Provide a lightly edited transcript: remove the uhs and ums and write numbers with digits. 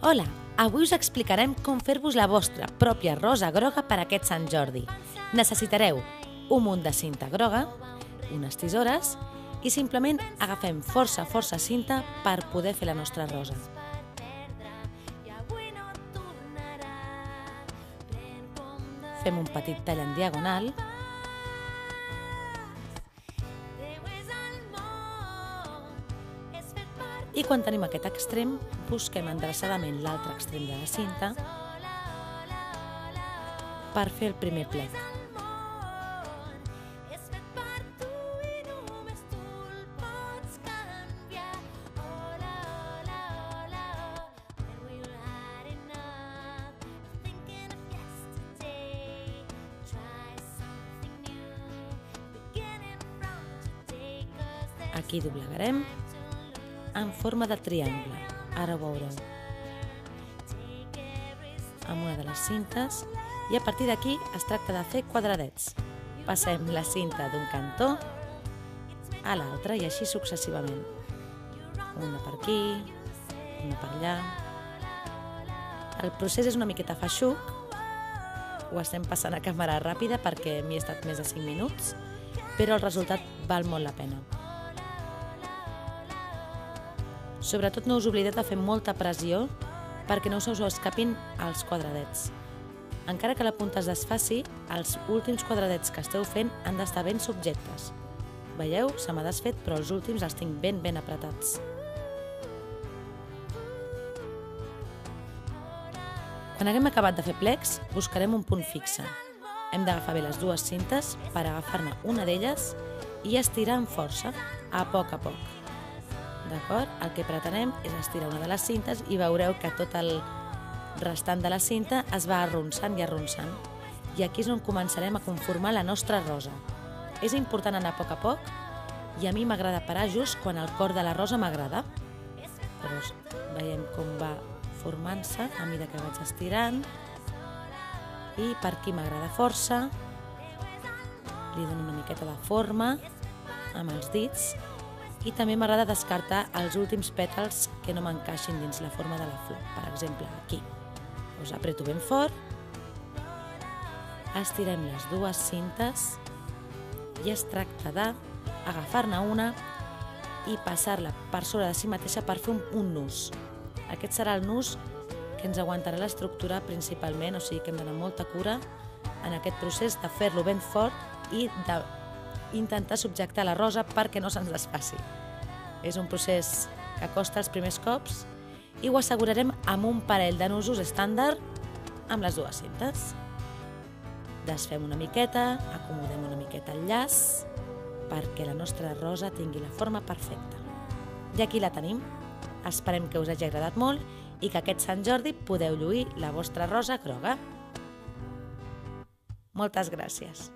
Hola, avui us explicarem com fer-vos la vostra pròpia rosa groga per aquest Sant Jordi. Necessitareu un munt de cinta groga, unes tisores i simplement agafem força cinta per poder fer la nostra rosa. Fem un petit tall en diagonal i quan tenim aquest extrem, busquem endreçadament l'altre extrem de la cinta per fer el primer plec. Aquí doblegarem en forma de triangle, ara ho veureu, amb una de les cintes, i a partir d'aquí es tracta de fer quadradets. Passem la cinta d'un cantó a l'altre i així successivament. Una per aquí, una per allà. El procés és una miqueta feixuc, ho estem passant a càmera ràpida perquè m'hi he estat més de 5 minuts, però el resultat val molt la pena. Sobretot no us oblideu de fer molta pressió perquè no se us escapin els quadradets. Encara que la punta es desfaci, els últims quadradets que esteu fent han d'estar ben subjectes. Veieu? Se m'ha desfet, però els últims els tinc ben apretats. Quan haguem acabat de fer plecs, buscarem un punt fixe. Hem d'agafar bé les dues cintes per agafar-ne una d'elles i estirar amb força, a poc. D'acord? El que pretenem és estirar una de les cintes i veureu que tot el restant de la cinta es va arronsant. I aquí és on començarem a conformar la nostra rosa. És important anar a poc i a mi m'agrada parar just quan el cor de la rosa m'agrada. Llavors veiem com va formant-se a mesura que vaig estirant i per aquí m'agrada força. Li dono una miqueta de forma amb els dits i també m'agrada descartar els últims pètals que no m'encaixin dins la forma de la flor. Per exemple, aquí. Us apreto ben fort, estirem les dues cintes i es tracta d'agafar-ne una i passar-la per sobre de si mateixa per fer un nus. Aquest serà el nus que ens aguantarà l'estructura principalment, o sigui que hem d'anar molta cura en aquest procés de fer-lo ben fort i d'intentar subjectar la rosa perquè no se'ns desfaci. És un procés que costa els primers cops i ho assegurarem amb un parell de nusos estàndard amb les dues cintes. Desfem una miqueta, acomodem una miqueta el llaç perquè la nostra rosa tingui la forma perfecta. I aquí la tenim. Esperem que us hagi agradat molt i que aquest Sant Jordi podeu lluir la vostra rosa groga. Moltes gràcies.